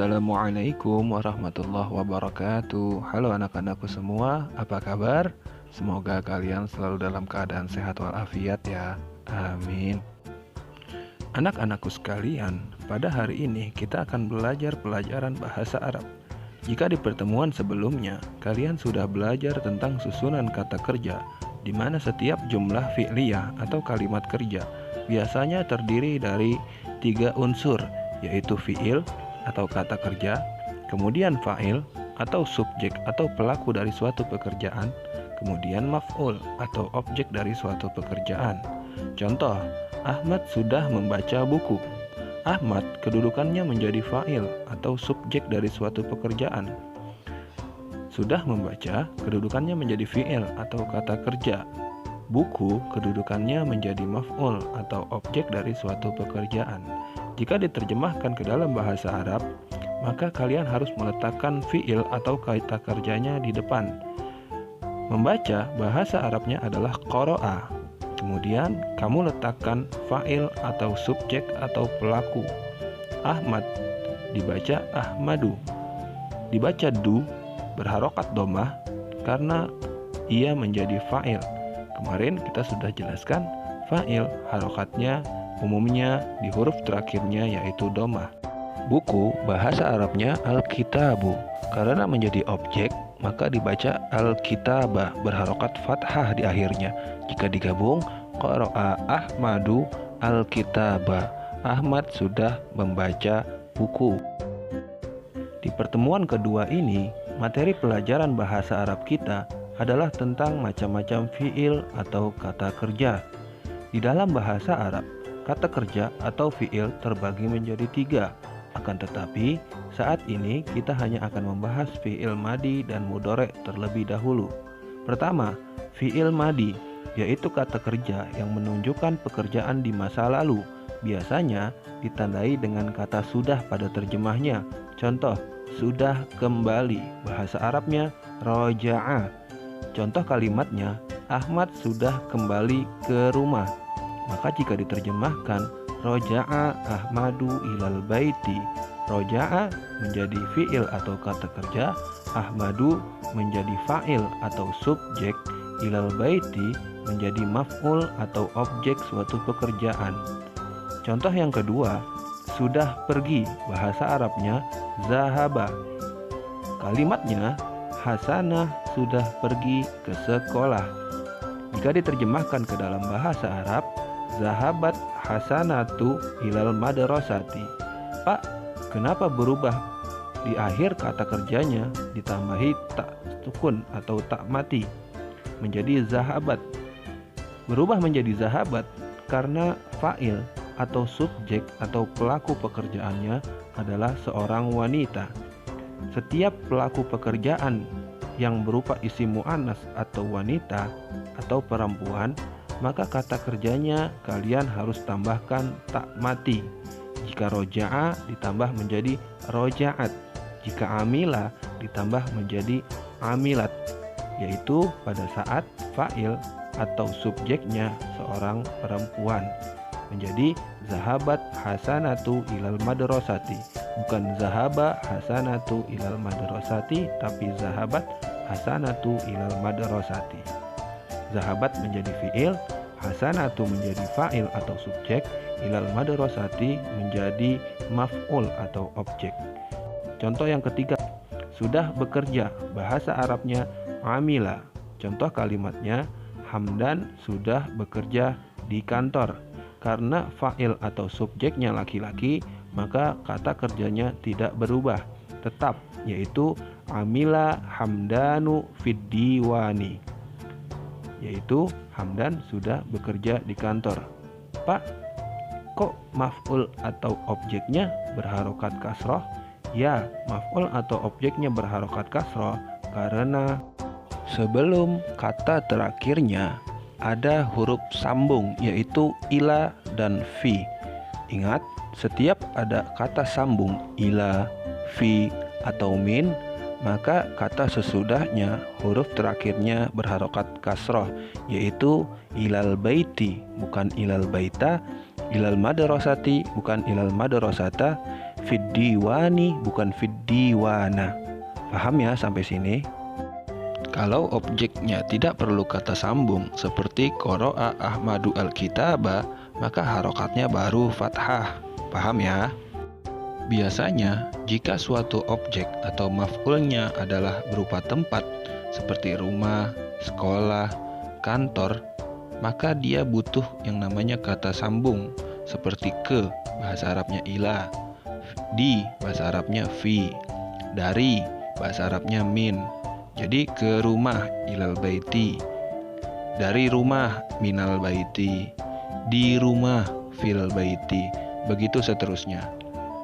Assalamualaikum warahmatullahi wabarakatuh. Halo anak-anakku semua, apa kabar? Semoga kalian selalu dalam keadaan sehat walafiat ya. Amin. Anak-anakku sekalian, pada hari ini kita akan belajar pelajaran bahasa Arab. Jika di pertemuan sebelumnya kalian sudah belajar tentang susunan kata kerja, di mana setiap jumlah fi'liyah atau kalimat kerja biasanya terdiri dari 3 unsur, yaitu fi'il atau kata kerja, kemudian fa'il atau subjek atau pelaku dari suatu pekerjaan, kemudian maf'ul atau objek dari suatu pekerjaan. Contoh, Ahmad sudah membaca buku. Ahmad kedudukannya menjadi fa'il atau subjek dari suatu pekerjaan. Sudah membaca kedudukannya menjadi fi'il atau kata kerja. Buku kedudukannya menjadi maf'ul atau objek dari suatu pekerjaan. Jika diterjemahkan ke dalam bahasa Arab, maka kalian harus meletakkan fi'il atau kata kerjanya di depan. Membaca bahasa Arabnya adalah qara'a. Kemudian kamu letakkan fa'il atau subjek atau pelaku. Ahmad dibaca Ahmadu. Dibaca du berharokat dhammah karena ia menjadi fa'il. Kemarin kita sudah jelaskan fa'il harokatnya umumnya di huruf terakhirnya yaitu dhammah. Buku bahasa Arabnya al-kitabu. Karena menjadi objek, maka dibaca al-kitaba berharokat fathah di akhirnya. Jika digabung, qara'a Ahmadu al-kitaba. Ahmad sudah membaca buku. Di pertemuan kedua ini, materi pelajaran bahasa Arab kita adalah tentang macam-macam fi'il atau kata kerja. Di dalam bahasa Arab, kata kerja atau fi'il terbagi menjadi 3. Akan tetapi, saat ini kita hanya akan membahas fi'il madi dan mudhari' terlebih dahulu. Pertama, fi'il madi, yaitu kata kerja yang menunjukkan pekerjaan di masa lalu. Biasanya ditandai dengan kata sudah pada terjemahnya. Contoh, sudah kembali. Bahasa Arabnya roja'a. Contoh kalimatnya, Ahmad sudah kembali ke rumah. Maka jika diterjemahkan, roja'a Ahmadu ilal baiti. Roja'a menjadi fi'il atau kata kerja, Ahmadu menjadi fa'il atau subjek, ilal baiti menjadi maf'ul atau objek suatu pekerjaan. Contoh yang kedua, sudah pergi. Bahasa Arabnya zahaba. Kalimatnya, Hasanah sudah pergi ke sekolah. Jika diterjemahkan ke dalam bahasa Arab, zahabat Hasanatu ilal madrasati. Pak, kenapa berubah di akhir kata kerjanya ditambahi tak sukun atau tak mati menjadi zahabat? Berubah menjadi zahabat karena fa'il atau subjek atau pelaku pekerjaannya adalah seorang wanita. Setiap pelaku pekerjaan yang berupa isim mu'annas atau wanita atau perempuan, maka kata kerjanya kalian harus tambahkan tak mati. Jika roja'a ditambah menjadi roja'at. Jika amila ditambah menjadi amilat, yaitu pada saat fa'il atau subjeknya seorang perempuan. Menjadi zahabat hasanatu ilal madrasati. Bukan zahaba hasanatu ilal madrasati, tapi zahabat hasanatu ilal madrasati. Zahabat menjadi fi'il, hasanatu menjadi fa'il atau subjek, ilal madrasati menjadi maf'ul atau objek. Contoh yang ketiga, sudah bekerja. Bahasa Arabnya amila. Contoh kalimatnya, Hamdan sudah bekerja di kantor. Karena fa'il atau subjeknya laki-laki, maka kata kerjanya tidak berubah, tetap, yaitu amila Hamdanu fid diwani, yaitu Hamdan sudah bekerja di kantor. Pak, kok maf'ul atau objeknya berharokat kasroh? Ya, maf'ul atau objeknya berharokat kasroh karena sebelum kata terakhirnya ada huruf sambung, yaitu ila dan fi. Ingat, setiap ada kata sambung ila, fi, atau min, maka kata sesudahnya huruf terakhirnya berharokat kasroh, yaitu ilal baiti bukan ilal baita, ilal madrasati bukan ilal madrasata, Fiddiwani, bukan fiddiwana. Paham ya sampai sini? Kalau objeknya tidak perlu kata sambung seperti qoro'a Ahmadu al-kitaba, maka harokatnya baru fathah. Paham ya? Biasanya, jika suatu objek atau maf'ulnya adalah berupa tempat seperti rumah, sekolah, kantor, maka dia butuh yang namanya kata sambung seperti ke, bahasa Arabnya ila, di, bahasa Arabnya fi, dari, bahasa Arabnya min. Jadi ke rumah ilal baiti, dari rumah minal baiti, di rumah fil baiti, begitu seterusnya.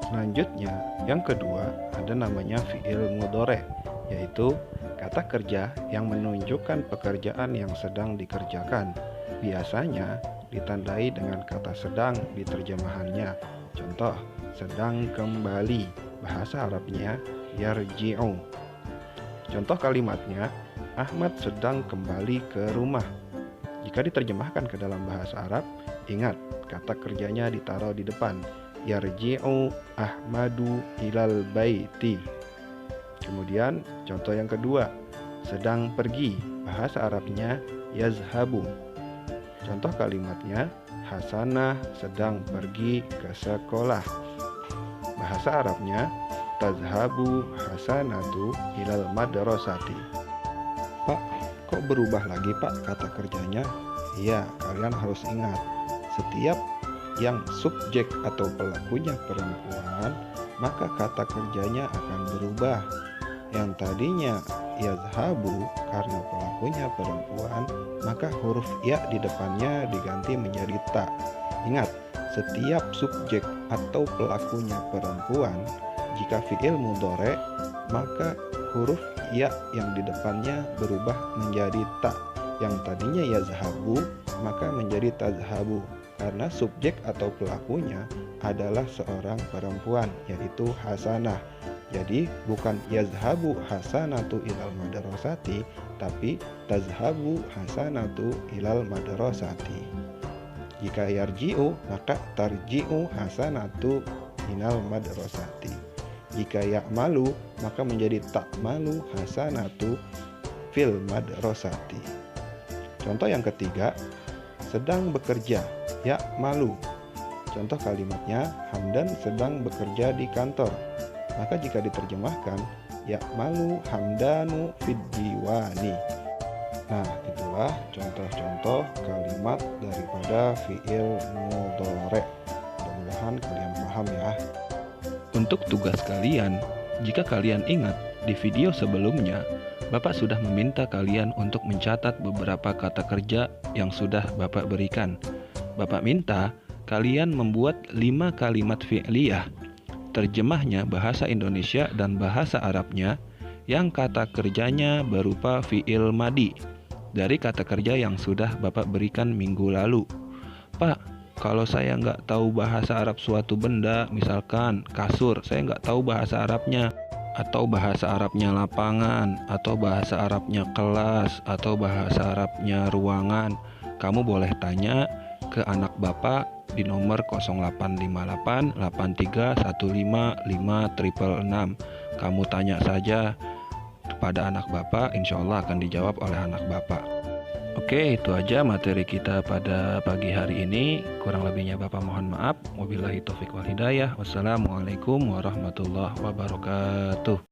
Selanjutnya, yang kedua ada namanya fi'il mudhari', yaitu kata kerja yang menunjukkan pekerjaan yang sedang dikerjakan. Biasanya ditandai dengan kata sedang di terjemahannya. Contoh, sedang kembali, bahasa Arabnya yarji'u. Contoh kalimatnya, Ahmad sedang kembali ke rumah. Jika diterjemahkan ke dalam bahasa Arab, ingat kata kerjanya ditaruh di depan. Yarji'u Ahmadu ilal baiti. Kemudian contoh yang kedua, sedang pergi, bahasa Arabnya yazhabu. Contoh kalimatnya, Hasanah sedang pergi ke sekolah, bahasa Arabnya tazhabu hasanatu ilal madrasati. Pak, kok berubah lagi Pak kata kerjanya? Iya, kalian harus ingat, setiap yang subjek atau pelakunya perempuan, maka kata kerjanya akan berubah. Yang tadinya yazhabu karena pelakunya perempuan, maka huruf ya di depannya diganti menjadi ta. Ingat, setiap subjek atau pelakunya perempuan, jika fi'il mudhari', maka huruf ya yang di depannya berubah menjadi ta. Yang tadinya yazhabu, maka menjadi tazhabu, karena subjek atau pelakunya adalah seorang perempuan, yaitu Hasanah. Jadi bukan yazhabu hasanatu ilal madrasati, tapi tazhabu hasanatu ilal madrasati. Jika yarji'u, maka tarji'u hasanatu ilal madrasati. Jika ya'malu, maka menjadi ta'malu hasanatu fil madrasati. Contoh yang ketiga, sedang bekerja, ya'malu. Contoh kalimatnya, Hamdan sedang bekerja di kantor. Maka jika diterjemahkan, ya'malu Hamdanu fid diwani. Nah, itulah contoh-contoh kalimat daripada fi'il mudhari'. Mudah-mudahan kalian paham ya. Untuk tugas kalian, jika kalian ingat di video sebelumnya, Bapak sudah meminta kalian untuk mencatat beberapa kata kerja yang sudah Bapak berikan. Bapak minta kalian membuat 5 kalimat fi'liyah, terjemahnya bahasa Indonesia dan bahasa Arabnya, yang kata kerjanya berupa fi'il madi, dari kata kerja yang sudah Bapak berikan minggu lalu. Pak, kalau saya nggak tahu bahasa Arab suatu benda, misalkan kasur, saya nggak tahu bahasa Arabnya, atau bahasa Arabnya lapangan, atau bahasa Arabnya kelas, atau bahasa Arabnya ruangan, kamu boleh tanya ke anak Bapak di nomor 0858 8315 5666. Kamu tanya saja kepada anak Bapak, insya Allah akan dijawab oleh anak Bapak. Oke, itu aja materi kita pada pagi hari ini. Kurang lebihnya Bapak mohon maaf. Wabillahi taufiq wal hidayah. Wassalamualaikum warahmatullahi wabarakatuh.